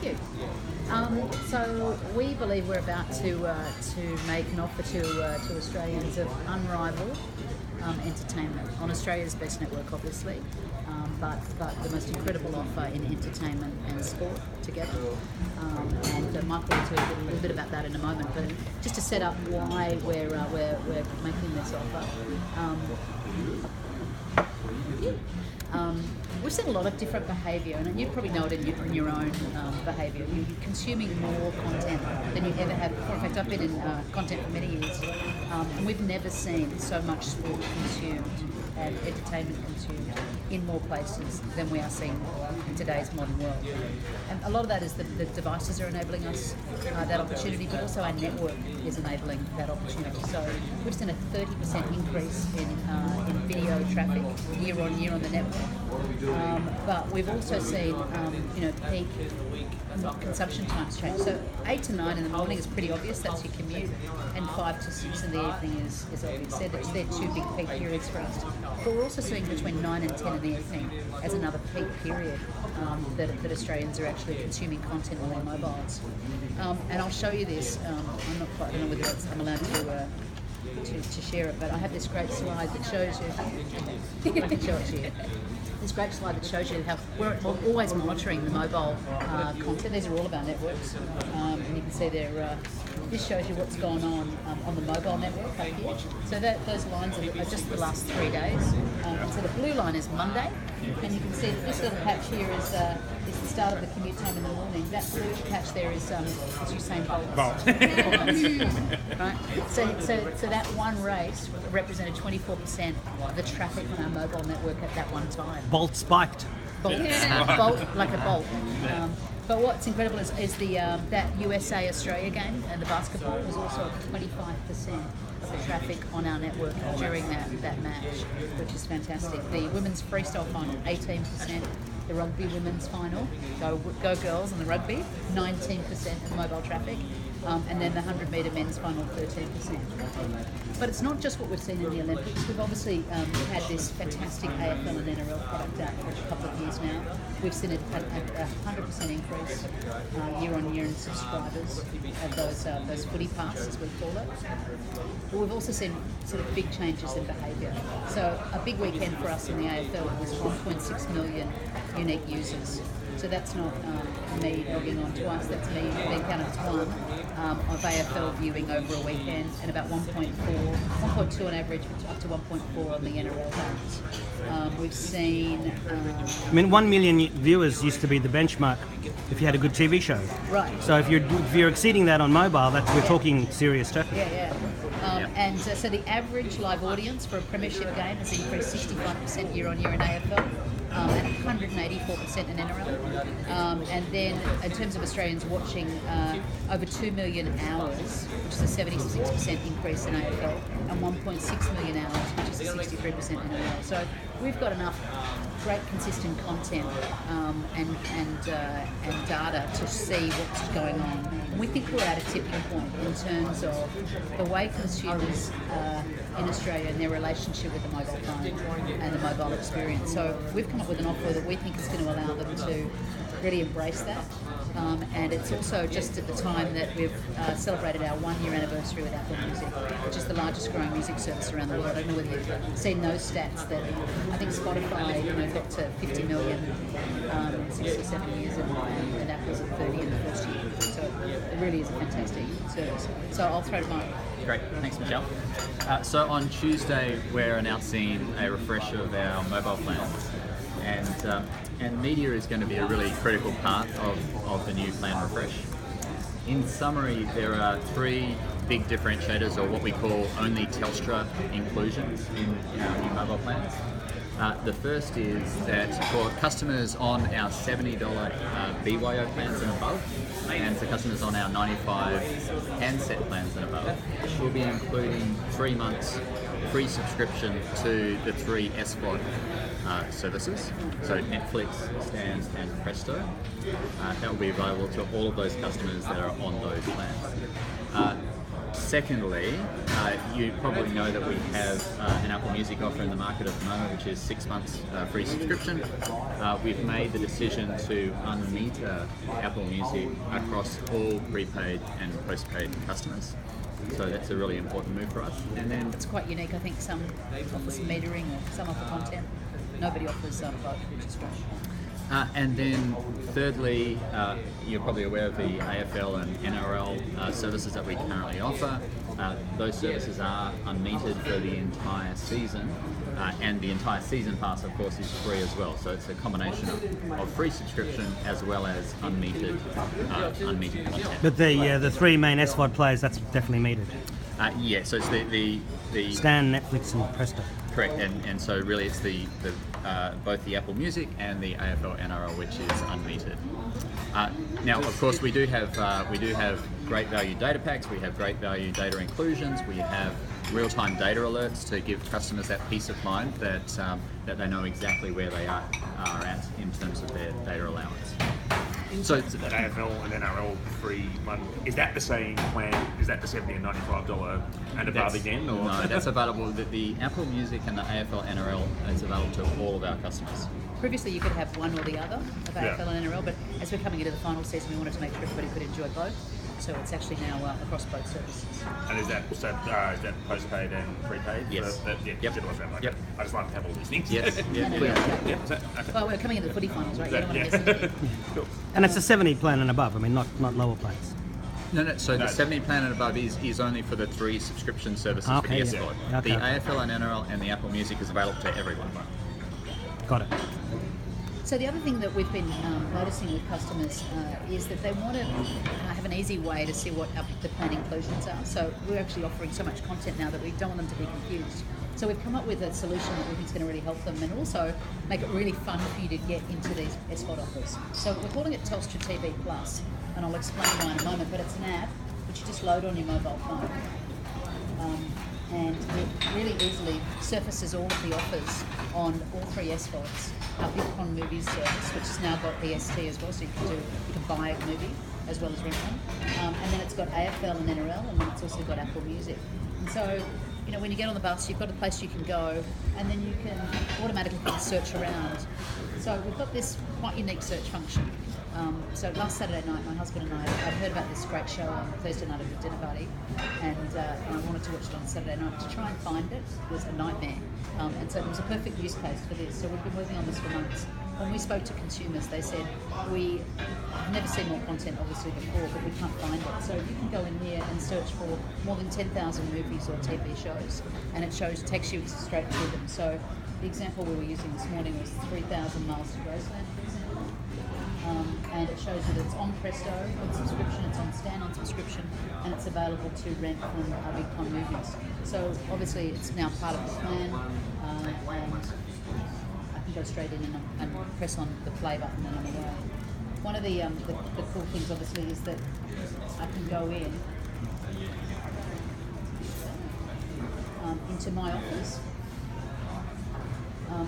you. So we believe we're about to make an offer to Australians of unrivaled entertainment on Australia's best network, obviously, but the most incredible offer in entertainment and sport together. And Michael will tell you a little bit about that in a moment. But just to set up why we're making this offer. We've seen a lot of different behaviour, and you probably know it in your own behaviour. You're consuming more content than you ever have before. In fact, I've been in content for many years, and we've never seen so much sport consumed and entertainment consumed in more places than we are seeing in today's modern world. And a lot of that is the devices are enabling us that opportunity, but also our network is enabling that opportunity. So we've seen a 30% increase in video traffic year on year on the network, but we've also seen peak consumption times change. So 8 to 9 in the morning is pretty obvious, that's your commute, and 5 to 6 in the evening is obvious. They're two big peak periods for us. But we're also seeing between 9 and 10 in the evening as another peak period that Australians are actually consuming content on their mobiles. And I'll show you this. I'm not quite sure whether I'm allowed to share it, but I have this great slide that shows you. I can show it to you. This great slide that shows you how we're always monitoring the mobile content. These are all of our networks, and you can see there. This shows you what's going on the mobile network up here. So those lines are just the last 3 days. So the blue line is Monday, and you can see that this little patch here is the start of the commute time in the morning. That blue patch there is Usain Bolt. Right. So that one race represented 24% of the traffic on our mobile network at that one time. Bolt spiked. Bolt, bolt like a bolt. But what's incredible is that USA-Australia game and the basketball was also 25% of the traffic on our network during that match, which is fantastic. The women's freestyle final, 18%. The rugby women's final, go girls in the rugby, 19% of mobile traffic. And then the 100-metre men's final, 13%. But it's not just what we've seen in the Olympics. We've obviously had this fantastic AFL and NRL product out for a couple of years now. We've seen a 100% increase year on year in subscribers of those footy passes, as we call it. But we've also seen sort of big changes in behaviour. So a big weekend for us in the AFL was 1.6 million unique users. So that's not me logging on to us, that's me being counted as one of AFL viewing over a weekend, and about 1.2 on average, up to 1.4 on the NRL games. We've seen... 1 million viewers used to be the benchmark if you had a good TV show. Right. So if you're exceeding that on mobile, we're talking serious traffic. Yeah. And so the average live audience for a premiership game has increased 65% year on year in AFL. And 184% in NRL. And then in terms of Australians watching, over 2 million hours, which is a 76% increase in AFL, and 1.6 million hours, which is a 63% in NRL. So we've got enough great consistent content and data to see what's going on. And we think we're at a tipping point in terms of the way consumers in Australia and their relationship with the mobile phone and the mobile experience. So we've come up with an offer that we think is going to allow them to really embrace that. And it's also just at the time that we've celebrated our 1 year anniversary with Apple Music, which is the largest growing music service around the world. I don't know whether you've seen those stats that I think Spotify got to 50 million in 6 or 7 years, and Apple's at 30 in the first year. So it really is a fantastic service. So I'll throw to Mike. Great, thanks Michelle. So on Tuesday we're announcing a refresh of our mobile plans, and media is going to be a really critical part of the new plan refresh. In summary, there are 3 big differentiators, or what we call only Telstra inclusions in our new mobile plans. The first is that for customers on our $70 BYO plans and above, and for customers on our $95 handset plans and above, we'll be including 3 months free subscription to the 3 SVOD services, so Netflix, Stan, and Presto. That will be available to all of those customers that are on those plans. secondly, you probably know that we have an Apple Music offer in the market at the moment, which is 6 months free subscription. We've made the decision to unmeter Apple Music across all prepaid and postpaid customers. So that's a really important move for us. And then It's quite unique. I think some offer some metering or some offer content. Nobody offers both, which is great. and then thirdly, you're probably aware of the AFL and NRL services that we currently offer. Those services are unmetered for the entire season, and the entire season pass, of course, is free as well. So it's a combination of free subscription as well as unmetered content. But the three main SVOD players, that's definitely metered. Yeah, so it's the Stan, Netflix, and Presto. correct, and so really it's the both the Apple Music and the AFL NRL, which is unmetered. Now, of course, we do have great value data packs. We have great value data inclusions. We have real-time data alerts to give customers that peace of mind that that they know exactly where they are at in terms of their data allowance. So That AFL and NRL free one, is that the same plan? Is that the $70 and $95 and above again? Or? No, that's available. The Apple Music and the AFL NRL is available to all of our customers. Previously, you could have one or the other of AFL and NRL, but as we're coming into the final season, we wanted to make sure everybody could enjoy both. So it's actually now across both services. And is that postpaid and prepaid? Yes. Yep. Yep. I just like to have all these things. Yes. Yeah. And Clear. Yep. Okay. Well, we're coming into the footy finals, right? You don't want to miss anything. Cool. And it's a 70 plan and above. I mean, not lower plans. No. So the 70 plan and above is only for the 3 subscription services Okay, for the yeah. SVOD. Okay. The AFL and NRL and the Apple Music is available to everyone. Got it. So the other thing that we've been noticing with customers is that they want to have an easy way to see what the plan inclusions are. So we're actually offering so much content now that we don't want them to be confused. So we've come up with a solution that we think is going to really help them and also make it really fun for you to get into these SVOD offers. So we're calling it Telstra TV Plus, and I'll explain why in a moment, but it's an app which you just load on your mobile phone. And it really easily surfaces all of the offers on all 3 SVODs. Our Bitcoin Movies service, which has now got EST as well, so you can buy a movie as well as rent one. And then it's got AFL and NRL, and then it's also got Apple Music. And so, when you get on the bus, you've got a place you can go, and then you can automatically search around. So we've got this quite unique search function. So last Saturday night, my husband and I had heard about this great show on Thursday night at a dinner party, and I wanted to watch it on Saturday night. To try and find it was a nightmare, and so it was a perfect use case for this. So we've been working on this for months. When we spoke to consumers, they said, we have never seen more content obviously before, but we can't find it. So you can go in here and search for more than 10,000 movies or TV shows, and it takes you straight to them. So the example we were using this morning was 3,000 Miles to Graceland, for example. And it shows you that it's on Presto on subscription, it's on Stan on subscription, and it's available to rent from our Bitcoin Movies. So obviously it's now part of the plan, and I can go straight in and press on the play button and I'm away. One of the cool things obviously is that I can go in into my offers.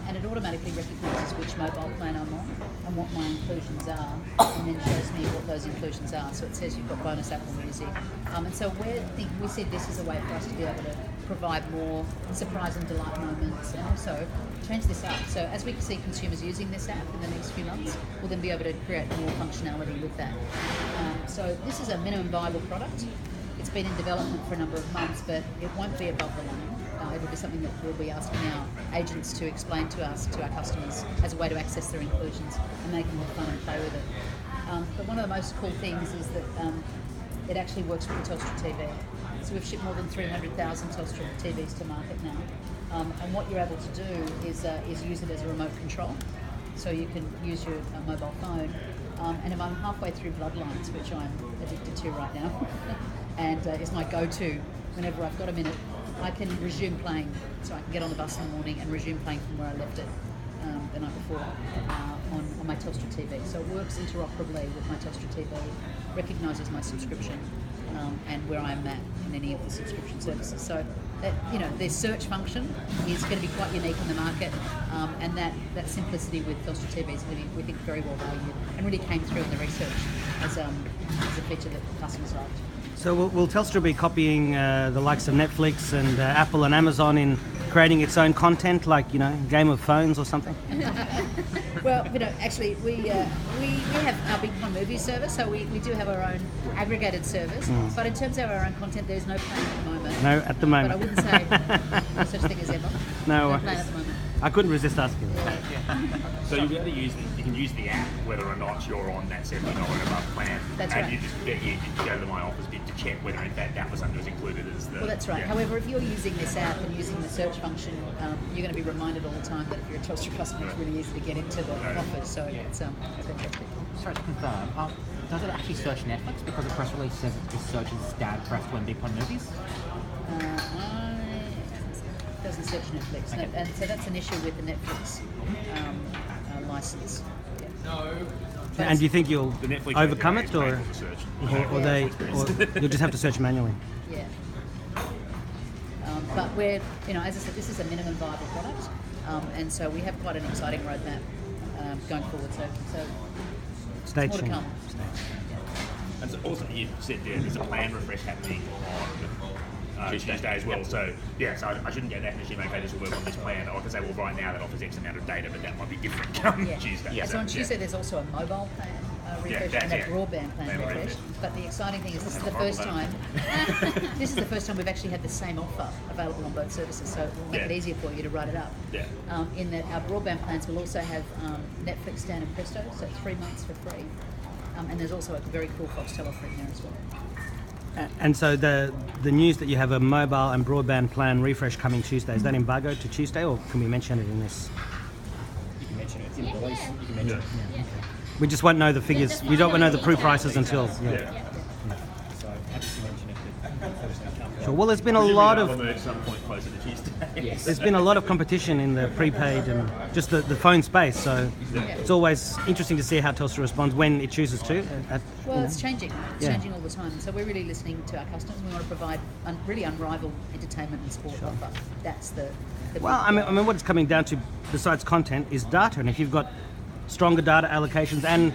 And it automatically recognises which mobile plan I'm on and what my inclusions are, and then shows me what those inclusions are. So it says you've got bonus Apple Music. And so we see this as a way for us to be able to provide more surprise and delight moments, and also change this up. So as we see consumers using this app in the next few months, we'll then be able to create more functionality with that. So this is a minimum viable product. It's been in development for a number of months, but it won't be above the line. It will be something that we'll be asking our agents to explain to us, to our customers, as a way to access their inclusions and make them more fun and play with it. But one of the most cool things is that it actually works with the Telstra TV. So we've shipped more than 300,000 Telstra TVs to market now. And what you're able to do is use it as a remote control. So you can use your mobile phone. And if I'm halfway through Bloodlines, which I'm addicted to right now, and is my go-to whenever I've got a minute, I can resume playing. So I can get on the bus in the morning and resume playing from where I left it the night before on my Telstra TV. So it works interoperably with my Telstra TV, recognises my subscription and where I'm at in any of the subscription services. So that, the search function is going to be quite unique in the market, and that simplicity with Telstra TV is going to be, we think, very well valued and really came through in the research as a feature that customers liked. So will Telstra be copying the likes of Netflix and Apple and Amazon in creating its own content, like Game of Phones or something? Well, actually, we have our Big Pond movie service, so we do have our own aggregated service. But in terms of our own content, there's no plan at the moment. No, at the moment. But I wouldn't say no such thing as ever. No plan at the moment. I couldn't resist asking. So you'll be able to you can use the app whether or not you're on that $70 and above plan. That's and right. you just go to the My Office bit to check whether in fact that was included as the. Well, that's right. Yeah. However, if you're using this app and using the search function, you're going to be reminded all the time that if you're a Telstra customer, it's really easy to get into the offers. So it's fantastic. Sorry to confirm, does it actually search Netflix? Because the press release says it just searches Dad, Presto and Big Pond movies? It doesn't search Netflix. Okay. And so that's an issue with the Netflix license. Yeah. And do you think you'll The Netflix overcome it, generates or, painful to search. or you'll just have to search manually? Yeah. But we're, as I said, this is a minimum viable product, and so we have quite an exciting roadmap going forward. So Stay more to tuned. come. And so also, you said there's a plan refresh happening on Tuesday as well. So so I shouldn't get that and assume okay, this will work on this plan. Or I can say, well, right now that offers X amount of data, but that might be different come Tuesday. Yeah. So on Tuesday there's also a mobile plan refresh and a broadband plan refresh. But the exciting thing is this is the first time. This is the first time we've actually had the same offer available on both services. So we'll make it easier for you to write it up. Yeah. In that our broadband plans will also have Netflix, Stan, and Presto, so 3 months for free. And there's also a very cool Foxtel offering there as well. And so the news that you have a mobile and broadband plan refresh coming Tuesday, is that embargoed to Tuesday, or can we mention it in this? You can mention it. It's in the release. You can mention it. We just won't know the figures. We don't know the proof prices until. So happy to mention it. Sure. Well, there's been a Presumably lot that'll of emerge some point closer to Tuesday. Yes. there's been a lot of competition in the prepaid and just the phone space. So it's always interesting to see how Telstra responds when it chooses to. Well, it's changing. It's Yeah. changing all the time. So we're really listening to our customers. We want to provide really unrivaled entertainment and sport offer. That's the Well, I mean, what it's coming down to, besides content, is data. And if you've got stronger data allocations and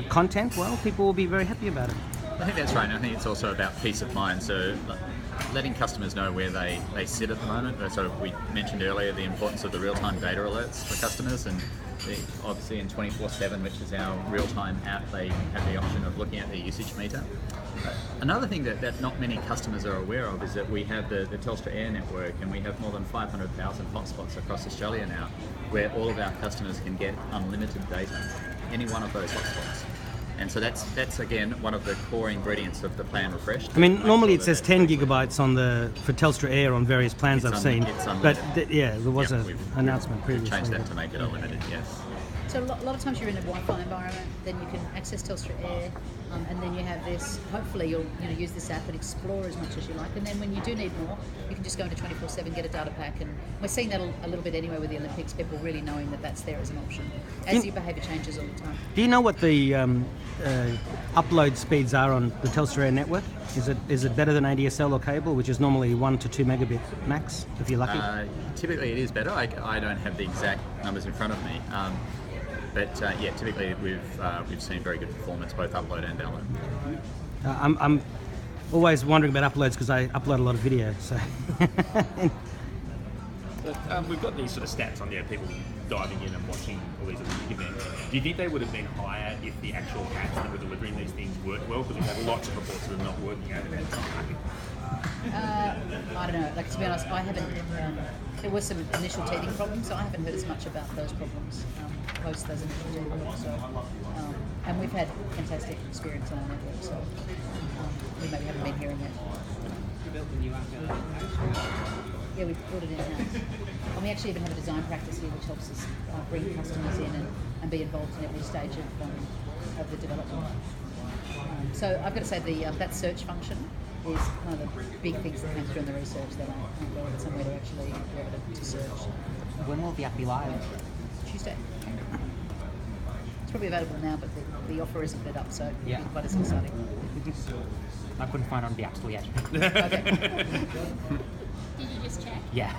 content, well, people will be very happy about it. I think that's right, and I think it's also about peace of mind. So letting customers know where they sit at the moment. So we mentioned earlier the importance of the real-time data alerts for customers, and obviously in 24/7, which is our real-time app, they have the option of looking at their usage meter. Another thing that not many customers are aware of is that we have the Telstra Air network, and we have more than 500,000 hotspots across Australia now, where all of our customers can get unlimited data, any one of those hotspots. And so that's again one of the core ingredients of the plan refresh. I mean, normally it says 10 gigabytes for Telstra Air on various plans I've seen. It's but unlimited. there was an We've announcement previously. changed that to make it unlimited, yes. So a lot of times you're in a Wi-Fi environment, then you can access Telstra Air, and then you have this. Hopefully you'll use this app and explore as much as you like. And then when you do need more, you can just go into 24/7, get a data pack, and we're seeing that a little bit anyway with the Olympics. People really knowing that that's there as an option as your behaviour changes all the time. Do you know what the upload speeds are on the Telstra Air network? Is it better than ADSL or cable, which is normally 1 to 2 megabit max, if you're lucky? Typically it is better. I don't have the exact numbers in front of me. But typically we've seen very good performance, both upload and download. I'm always wondering about uploads because I upload a lot of video. So We've got these sort of stats on there, people diving in and watching all these Olympic events. Do you think they would have been higher if the actual apps that were delivering these things worked well? Because we've had lots of reports of them not working over that time. I don't know. Like, to be honest, I haven't. There were some initial teething problems, so I haven't heard as much about those problems post those initial teething problems. So, and we've had fantastic experience on our network, so we maybe haven't been hearing it. You built the new app. Yeah, we built it in-house. And we actually even have a design practice here which helps us bring customers in and be involved in every stage of the development. So I've got to say that search function is one of the big things that came through in the research, that I wanted somewhere to actually be able to search. When will the app be live? Tuesday. It's probably available now, but the offer isn't lit up, so it'll Yeah. be quite as exciting. I couldn't find it on the App Store yet. Okay. Did you just check? Yeah.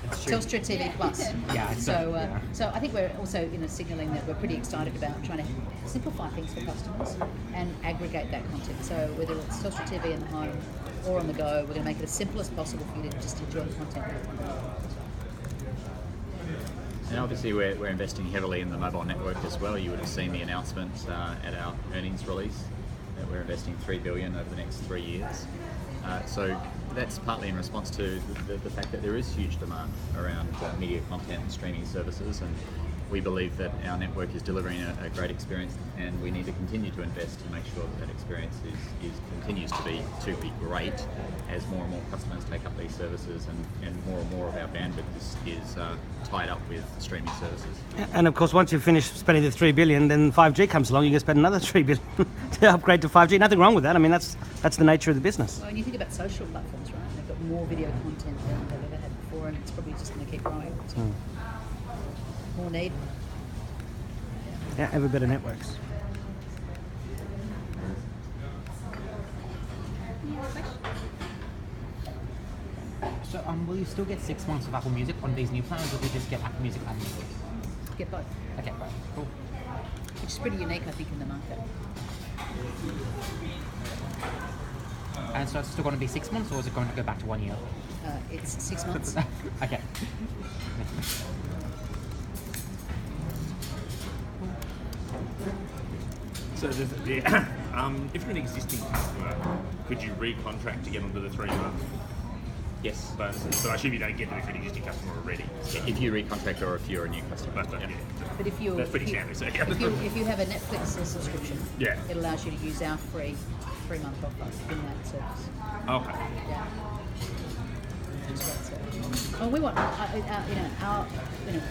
It's true. Telstra TV Plus. Yeah. So I think we're also signalling that we're pretty excited about trying to simplify things for customers and aggregate that content. So whether it's Telstra TV in the home or on the go, we're going to make it as simple as possible for you to just enjoy the content. And obviously we're investing heavily in the mobile network as well. You would have seen the announcement at our earnings release that we're investing $3 billion over the next 3 years. So that's partly in response to the fact that there is huge demand around media content and streaming services, and we believe that our network is delivering a great experience, and we need to continue to invest to make sure that experience continues to be great as more and more customers take up these services, and more of our bandwidth is tied up with streaming services. And of course, once you've finished spending the $3 billion, then 5G comes along. You can spend another $3 billion to upgrade to 5G. Nothing wrong with that. I mean, that's the nature of the business. Well, when you think about social platforms, right? They've got more video content than they've ever had before, and it's probably just going to keep growing. So more need. Yeah, ever better networks. Any other questions? So, will you still get 6 months of Apple Music on these new plans, or will you just get Apple Music unlimited? Get both, Okay, right, cool. which is pretty unique, I think, in the market. And so it's still going to be 6 months, or is it going to go back to 1 year? It's 6 months. Okay. So if you're an existing customer, could you recontract to get onto the 3 month Yes. bonuses? But I assume you don't get them if you're an existing customer already. If you recontract or if you're a new customer. That's, yeah. But if you That's pretty standard. So yeah. if you have a Netflix subscription, Yeah. it allows you to use our free 3-month offer in that service. Okay. Yeah. Which is great service. Well, we want,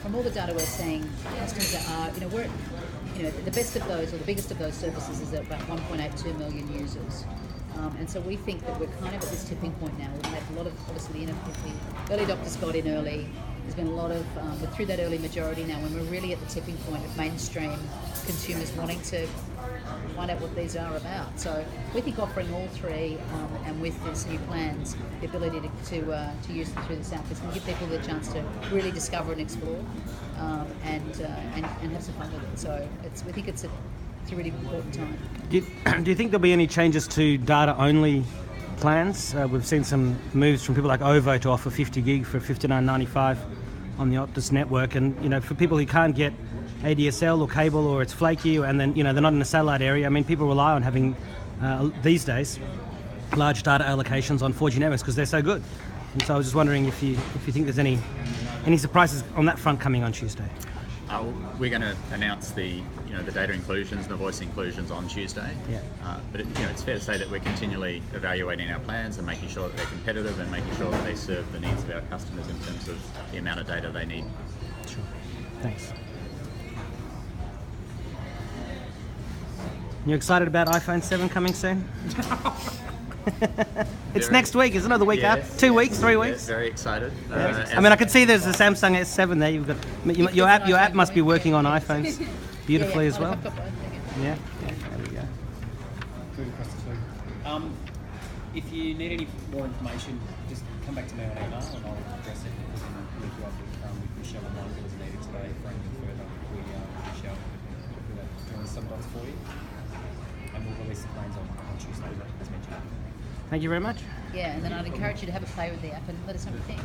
from all the data we're seeing, customers that are, the best of those, or the biggest of those services is at about 1.82 million users. And so we think that we're kind of at this tipping point now. We've had a lot of, obviously, the early adopters got in early. There's been a lot of, we're through that early majority now, when we're really at the tipping point of mainstream consumers wanting to find out what these are about. So we think offering all three, and with these new plans, the ability to use them through this app is going to give people the chance to really discover and explore, and have some fun with it. So we think it's a really important time. Do you think there'll be any changes to data-only plans? We've seen some moves from people like OVO to offer 50 gig for $59.95 on the Optus network, and for people who can't get ADSL or cable, or it's flaky, and then they're not in a satellite area. I mean, people rely on having these days large data allocations on 4G networks because they're so good. And so I was just wondering if you think there's any surprises on that front coming on Tuesday. We're going to announce the data inclusions and the voice inclusions on Tuesday. Yeah. But it's fair to say that we're continually evaluating our plans and making sure that they're competitive and making sure that they serve the needs of our customers in terms of the amount of data they need. Sure. Thanks. You excited about iPhone 7 coming soon? It's next week, isn't it? The week Yes, after? 2 weeks, 3 weeks? Yes, very excited. I mean, I can see there's a Samsung S7 there. You've got your app must be working on iPhones beautifully as well. I've got both, Yeah. There we go. Good across the two. If you need any more information, just come back to me on email and I'll address it. We can link you up with Michelle and Michael as needed today for anything further. Michelle will join some dots for you, and we'll release the plans on Tuesday, as mentioned. Thank you very much. Yeah, and then I'd encourage you to have a play with the app and let us know what you think.